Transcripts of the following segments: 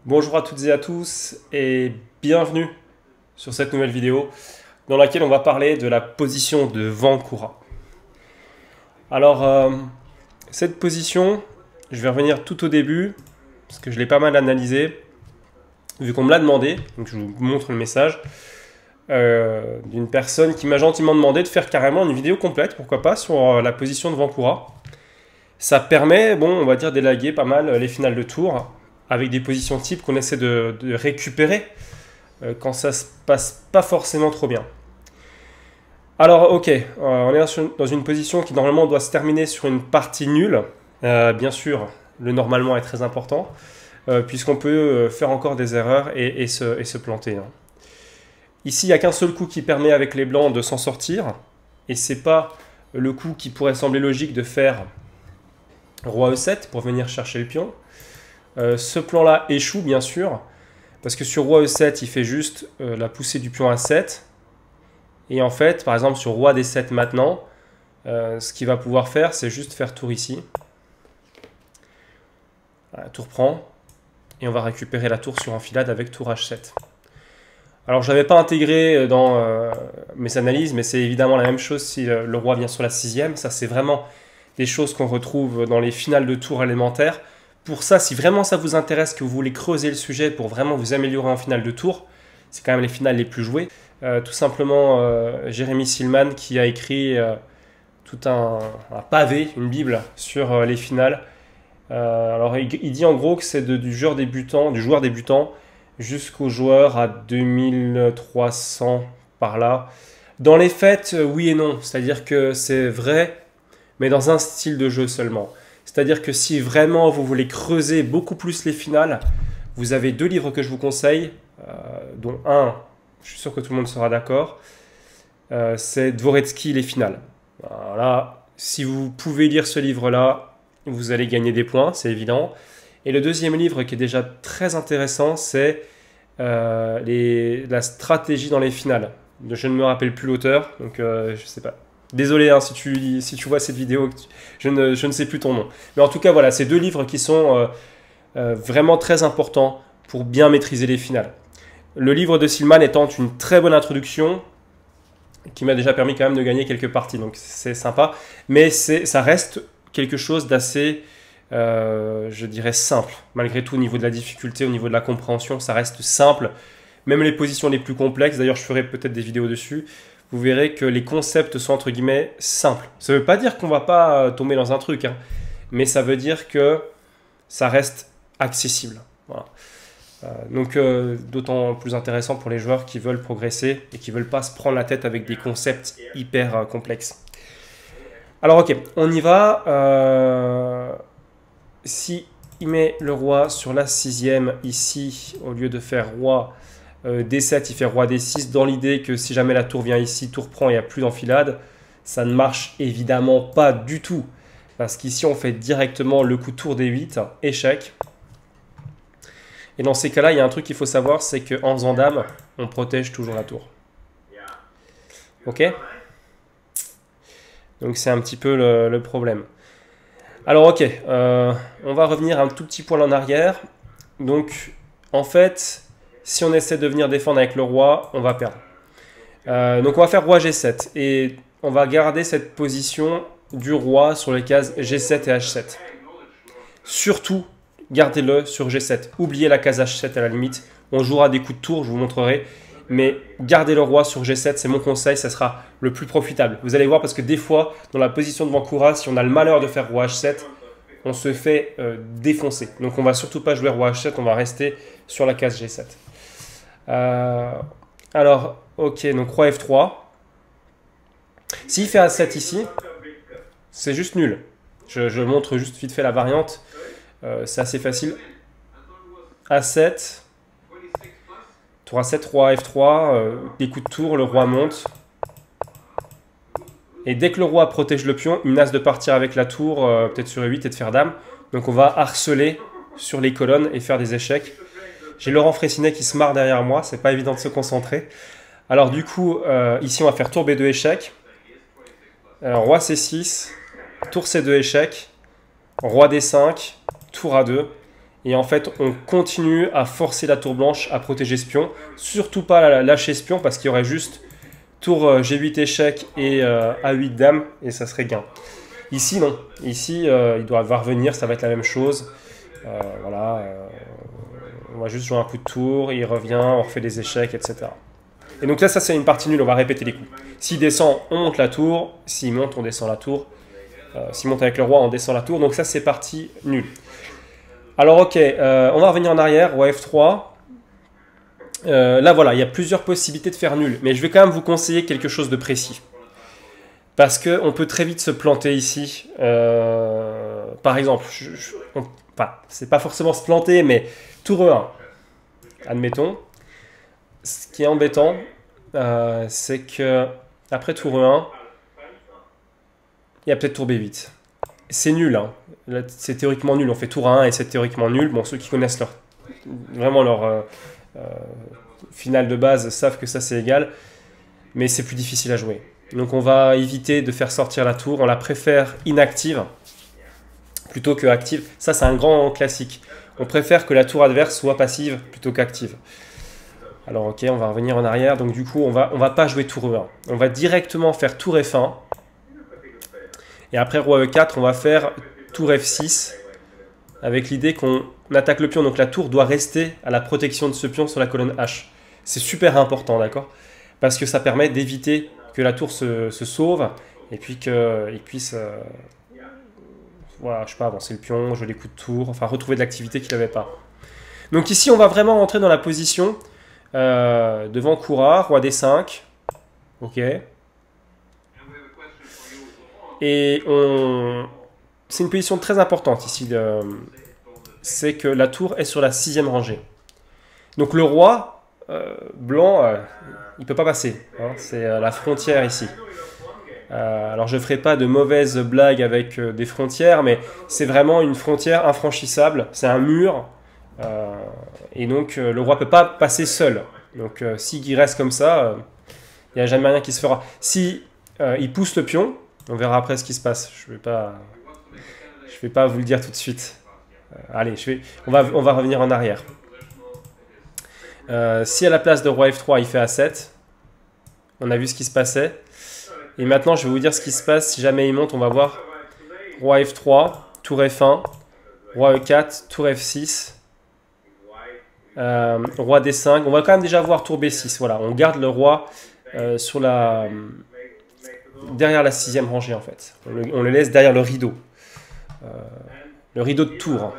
Bonjour à toutes et à tous et bienvenue sur cette nouvelle vidéo dans laquelle on va parler de la position de Vankura. Alors cette position, je vais revenir tout au début parce que je l'ai pas mal analysé vu qu'on me l'a demandé, donc je vous montre le message d'une personne qui m'a gentiment demandé de faire carrément une vidéo complète, pourquoi pas, sur la position de Vankura. Ça permet, bon, on va dire, d'élaguer pas mal les finales de tour avec des positions types qu'on essaie de récupérer quand ça se passe pas forcément trop bien. Alors, ok, on est dans une position qui normalement doit se terminer sur une partie nulle. Bien sûr, le normalement est très important, puisqu'on peut faire encore des erreurs et se planter. Hein. Ici, il n'y a qu'un seul coup qui permet avec les blancs de s'en sortir, et c'est pas le coup qui pourrait sembler logique de faire Roi E7 pour venir chercher le pion. Ce plan-là échoue, bien sûr, parce que sur Roi E7, il fait juste la poussée du pion A7. Et en fait, par exemple, sur Roi D7 maintenant, ce qu'il va pouvoir faire, c'est juste faire tour ici. Voilà, tour prend. Et on va récupérer la tour sur enfilade avec tour H7. Alors, je n'avais pas intégré dans mes analyses, mais c'est évidemment la même chose si le roi vient sur la 6e. Ça, c'est vraiment des choses qu'on retrouve dans les finales de tour élémentaires. Pour ça, si vraiment ça vous intéresse, que vous voulez creuser le sujet pour vraiment vous améliorer en finale de tour, c'est quand même les finales les plus jouées. Tout simplement, Jérémy Silman qui a écrit tout un pavé, une bible sur les finales. Alors, il dit en gros que c'est du joueur débutant jusqu'au joueur à 2300 par là. Dans les faits, oui et non. C'est-à-dire que c'est vrai, mais dans un style de jeu seulement. C'est-à-dire que si vraiment vous voulez creuser beaucoup plus les finales, vous avez deux livres que je vous conseille, dont un, je suis sûr que tout le monde sera d'accord, c'est Dvoretsky, les finales. Voilà. Si vous pouvez lire ce livre-là, vous allez gagner des points, c'est évident. Et le deuxième livre qui est déjà très intéressant, c'est la stratégie dans les finales. Je ne me rappelle plus l'auteur, donc je ne sais pas. Désolé hein, si tu vois cette vidéo, je ne sais plus ton nom. Mais en tout cas, voilà, c'est deux livres qui sont vraiment très importants pour bien maîtriser les finales. Le livre de Silman étant une très bonne introduction, qui m'a déjà permis quand même de gagner quelques parties, donc c'est sympa. Mais ça reste quelque chose d'assez, je dirais, simple. Malgré tout, au niveau de la difficulté, au niveau de la compréhension, ça reste simple. Même les positions les plus complexes, d'ailleurs je ferai peut-être des vidéos dessus, vous verrez que les concepts sont entre guillemets simples. Ça ne veut pas dire qu'on ne va pas tomber dans un truc, hein, mais ça veut dire que ça reste accessible. Voilà. Donc d'autant plus intéressant pour les joueurs qui veulent progresser et qui ne veulent pas se prendre la tête avec des concepts hyper complexes. Alors ok, on y va. Si il met le roi sur la 6e ici, au lieu de faire roi D7, il fait roi D6, dans l'idée que si jamais la tour vient ici, tour prend, il n'y a plus d'enfilade. Ça ne marche évidemment pas du tout, parce qu'ici on fait directement le coup tour D8, échec. Et dans ces cas-là, il y a un truc qu'il faut savoir, c'est qu'en faisant dame, on protège toujours la tour. Ok? Donc c'est un petit peu le problème. Alors ok, on va revenir un tout petit poil en arrière. Donc en fait, si on essaie de venir défendre avec le roi, on va perdre. Donc on va faire roi G7 et on va garder cette position du roi sur les cases G7 et H7. Surtout, gardez-le sur G7. Oubliez la case H7 à la limite. On jouera des coups de tour, je vous montrerai. Mais gardez le roi sur G7, c'est mon conseil, ça sera le plus profitable. Vous allez voir parce que des fois, dans la position de Vankura, si on a le malheur de faire roi H7, on se fait défoncer. Donc on va surtout pas jouer roi H7, on va rester sur la case G7. Alors, ok, donc roi F3. S'il fait A7 ici, c'est juste nul. Je montre juste vite fait la variante. C'est assez facile. A7. Tour A7, roi F3. Des coups de tour, le roi monte. Et dès que le roi protège le pion, il menace de partir avec la tour, peut-être sur E8 et de faire dame. Donc on va harceler sur les colonnes et faire des échecs. J'ai Laurent Fraissinet qui se marre derrière moi, c'est pas évident de se concentrer. Alors du coup, ici on va faire tour B2 échec. Roi C6, tour C2 échec. Roi D5, tour A2. Et en fait, on continue à forcer la tour blanche à protéger ce pion. Surtout pas lâcher ce pion parce qu'il y aurait juste tour G8 échec et A8 dame et ça serait gain. Ici, non. Ici, il doit revenir, ça va être la même chose. Voilà. On va juste jouer un coup de tour, il revient, on refait des échecs, etc. Et donc là, ça c'est une partie nulle, on va répéter les coups. S'il descend, on monte la tour. S'il monte, on descend la tour. S'il monte avec le roi, on descend la tour. Donc ça, c'est partie nulle. Alors ok, on va revenir en arrière, roi F3. Là voilà, il y a plusieurs possibilités de faire nul. Mais je vais quand même vous conseiller quelque chose de précis. Parce qu'on peut très vite se planter ici. Par exemple, c'est pas forcément se planter, mais tour E1, admettons. Ce qui est embêtant, c'est que après tour E1, il y a peut-être tour B8. C'est nul, hein. C'est théoriquement nul. On fait tour A1 et c'est théoriquement nul. Bon, ceux qui connaissent vraiment leur finale de base savent que ça c'est égal, mais c'est plus difficile à jouer. Donc on va éviter de faire sortir la tour. On la préfère inactive plutôt que active. Ça c'est un grand classique. On préfère que la tour adverse soit passive plutôt qu'active. Alors ok, on va revenir en arrière. Donc du coup, on va pas jouer tour E1. On va directement faire tour F1. Et après roi E4, on va faire tour F6 avec l'idée qu'on attaque le pion. Donc la tour doit rester à la protection de ce pion sur la colonne H. C'est super important, d'accord? Parce que ça permet d'éviter que la tour se sauve et puis qu'il puisse voilà, je sais pas, avancer le pion, jouer les coups de tour, enfin retrouver de l'activité qu'il n'avait pas. Donc ici, on va vraiment rentrer dans la position devant Koura, roi D5. Ok. Et c'est une position très importante ici. C'est que la tour est sur la 6e rangée. Donc le roi blanc, il ne peut pas passer. Hein, c'est la frontière ici. Alors je ne ferai pas de mauvaises blagues avec des frontières, mais c'est vraiment une frontière infranchissable. C'est un mur. Et donc le roi ne peut pas passer seul. Donc s'il reste comme ça, il n'y a jamais rien qui se fera. Si il pousse le pion, on verra après ce qui se passe. Je vais pas vous le dire tout de suite. Allez, on va revenir en arrière. Si à la place de roi F3, il fait A7, on a vu ce qui se passait. Et maintenant, je vais vous dire ce qui se passe. Si jamais il monte, on va voir roi F3, tour F1, roi E4, tour F6, roi D5. On va quand même déjà voir tour B6. Voilà, on garde le roi sur derrière la 6e rangée en fait. On le laisse derrière le rideau de tour.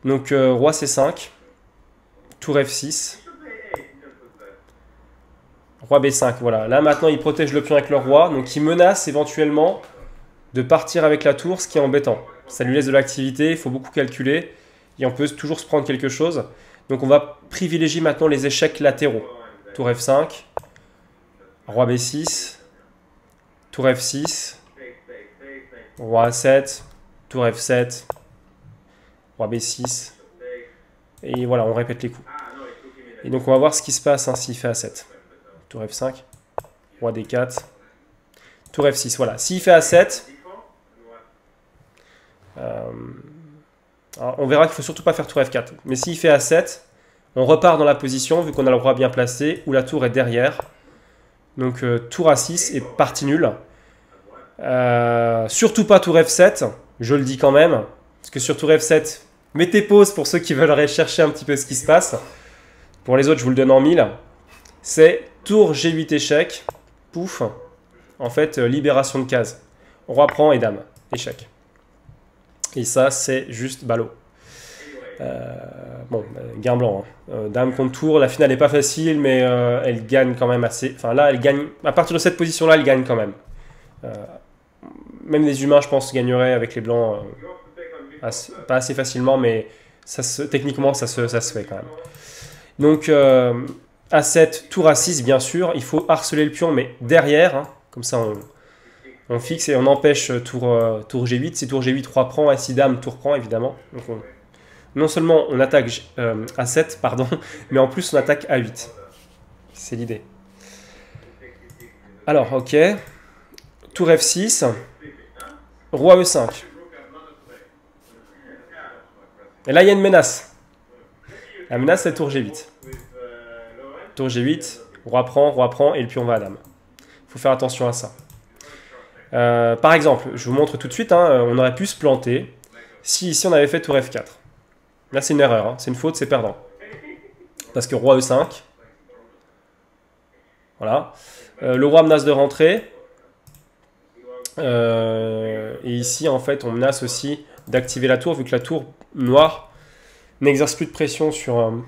Donc roi C5, tour F6, roi B5. Voilà. Là maintenant il protège le pion avec le roi, donc il menace éventuellement de partir avec la tour, ce qui est embêtant. Ça lui laisse de l'activité, il faut beaucoup calculer et on peut toujours se prendre quelque chose. Donc on va privilégier maintenant les échecs latéraux. Tour F5, roi B6, tour F6, roi A7, tour F7, roi B6, et voilà, on répète les coups. Et donc on va voir ce qui se passe s'il fait A7. Tour F5, roi D4, tour F6, voilà. S'il fait A7, on verra qu'il ne faut surtout pas faire tour F4. Mais s'il fait A7, on repart dans la position, vu qu'on a le roi bien placé, où la tour est derrière. Donc tour A6 et partie nulle. Surtout pas tour F7, je le dis quand même. Parce que sur tour F7, mettez pause pour ceux qui veulent rechercher un petit peu ce qui se passe. Pour les autres, je vous le donne en 1000. C'est tour G8 échec. Pouf. En fait, libération de case. Roi prend et dame. Échec. Et ça, c'est juste ballot. Bon, gain blanc. Hein. Dame contre tour. La finale n'est pas facile, mais elle gagne quand même assez. Enfin là, elle gagne. À partir de cette position-là, elle gagne quand même. Même les humains, je pense, gagneraient avec les blancs. Pas assez facilement, mais techniquement, ça se fait quand même. Donc, A7, tour A6, bien sûr. Il faut harceler le pion, mais derrière. Hein, comme ça, on fixe et on empêche tour G8. Si tour G8, roi prend, et si dame, tour prend, évidemment. Donc non seulement on attaque A7, pardon, mais en plus on attaque A8. C'est l'idée. Alors, ok. Tour F6. Roi E5. Et là, il y a une menace. La menace, c'est tour G8. Tour G8, roi prend, et le pion va à dame. Il faut faire attention à ça. Par exemple, je vous montre tout de suite, hein, on aurait pu se planter si ici on avait fait tour F4. Là, c'est une erreur, hein, c'est une faute, c'est perdant. Parce que roi E5. Voilà. Le roi menace de rentrer. Et ici, en fait, on menace aussi d'activer la tour, vu que la tour noire n'exerce plus de pression sur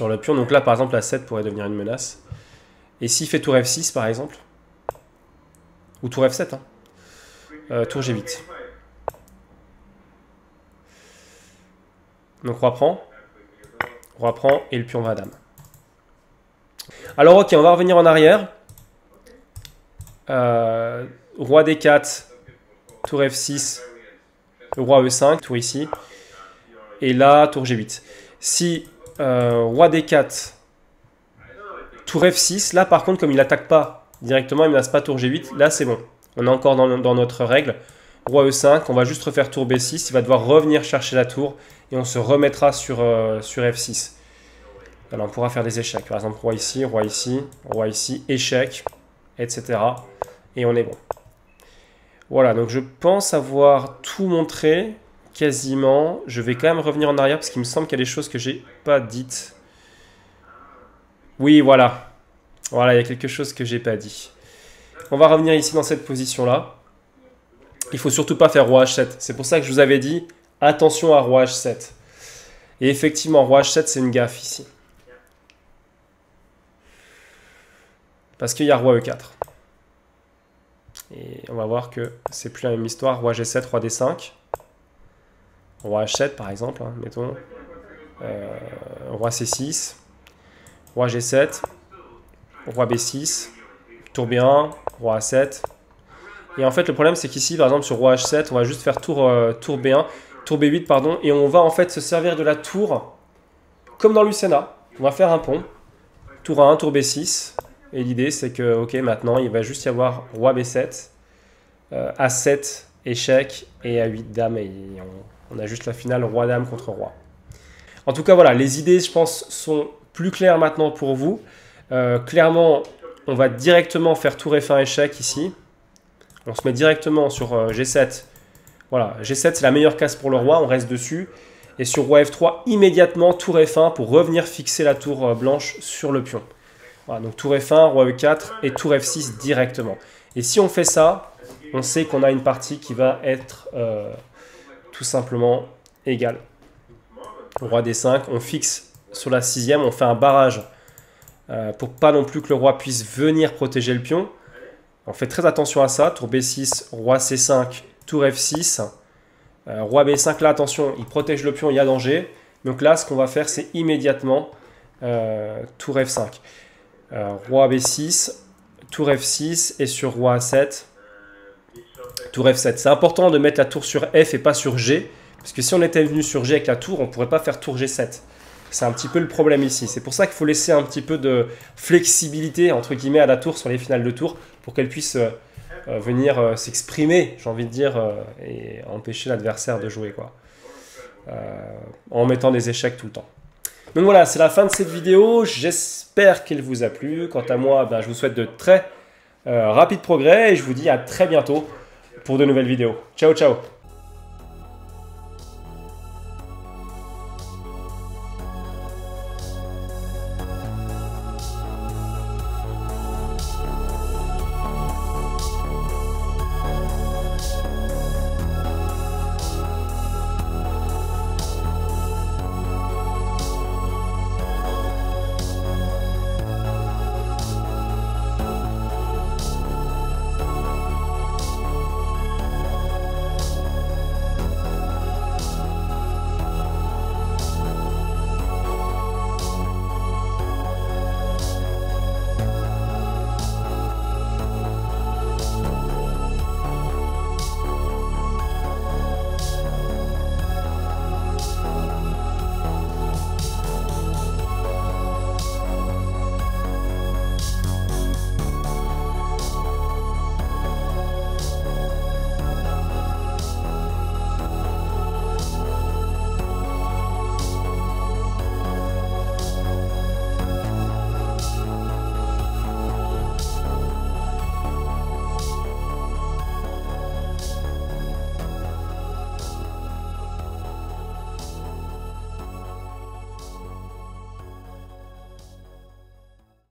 le pion. Donc là, par exemple, la 7 pourrait devenir une menace. Et s'il fait tour F6, par exemple, ou tour F7, hein, tour G8. Donc roi prend, et le pion va à dame. Alors ok, on va revenir en arrière. Roi D4, tour F6, le roi E5, tour ici. Et là, tour G8. Si roi D4, tour F6, là par contre, comme il n'attaque pas directement, il ne menace pas tour G8, là c'est bon. On est encore dans notre règle. Roi E5, on va juste refaire tour B6, il va devoir revenir chercher la tour et on se remettra sur F6. Alors on pourra faire des échecs. Par exemple, roi ici, échec, etc. Et on est bon. Voilà, donc je pense avoir tout montré, quasiment. Je vais quand même revenir en arrière parce qu'il me semble qu'il y a des choses que j'ai pas dites. Oui, voilà. Voilà, il y a quelque chose que j'ai pas dit. On va revenir ici dans cette position-là. Il faut surtout pas faire roi H7. C'est pour ça que je vous avais dit, attention à roi H7. Et effectivement, roi H7, c'est une gaffe ici. Parce qu'il y a roi E4. Et on va voir que c'est plus la même histoire. Roi G7, roi D5. Roi H7 par exemple, hein, mettons. Roi C6. Roi G7. Roi B6. Tour B1. Roi A7. Et en fait le problème c'est qu'ici par exemple sur roi H7 on va juste faire tour B1. Tour B8 pardon. Et on va en fait se servir de la tour comme dans Lucena. On va faire un pont. Tour A1, tour B6. Et l'idée, c'est que, ok, maintenant, il va juste y avoir roi B7, A7, échec, et A8, dame, et on a juste la finale roi-dame contre roi. En tout cas, voilà, les idées, je pense, sont plus claires maintenant pour vous. Clairement, on va directement faire tour F1 échec ici. On se met directement sur G7. Voilà, G7, c'est la meilleure case pour le roi, on reste dessus. Et sur roi F3, immédiatement, tour F1 pour revenir fixer la tour blanche sur le pion. Voilà, donc tour F1, roi E4 et tour F6 directement. Et si on fait ça, on sait qu'on a une partie qui va être tout simplement égale. Roi D5, on fixe sur la 6e, on fait un barrage pour pas non plus que le roi puisse venir protéger le pion. On fait très attention à ça. Tour B6, roi C5, tour F6. Roi B5, là attention, il protège le pion, il y a danger. Donc là, ce qu'on va faire, c'est immédiatement tour F5. Roi B6, tour F6 et sur roi A7, tour F7. C'est important de mettre la tour sur F et pas sur G, parce que si on était venu sur G avec la tour, on ne pourrait pas faire tour G7. C'est un petit peu le problème ici. C'est pour ça qu'il faut laisser un petit peu de flexibilité entre guillemets à la tour sur les finales de tour pour qu'elle puisse venir s'exprimer, j'ai envie de dire, et empêcher l'adversaire de jouer, quoi. En mettant des échecs tout le temps. Donc voilà, c'est la fin de cette vidéo. J'espère qu'elle vous a plu. Quant à moi, je vous souhaite de très rapides progrès et je vous dis à très bientôt pour de nouvelles vidéos. Ciao, ciao!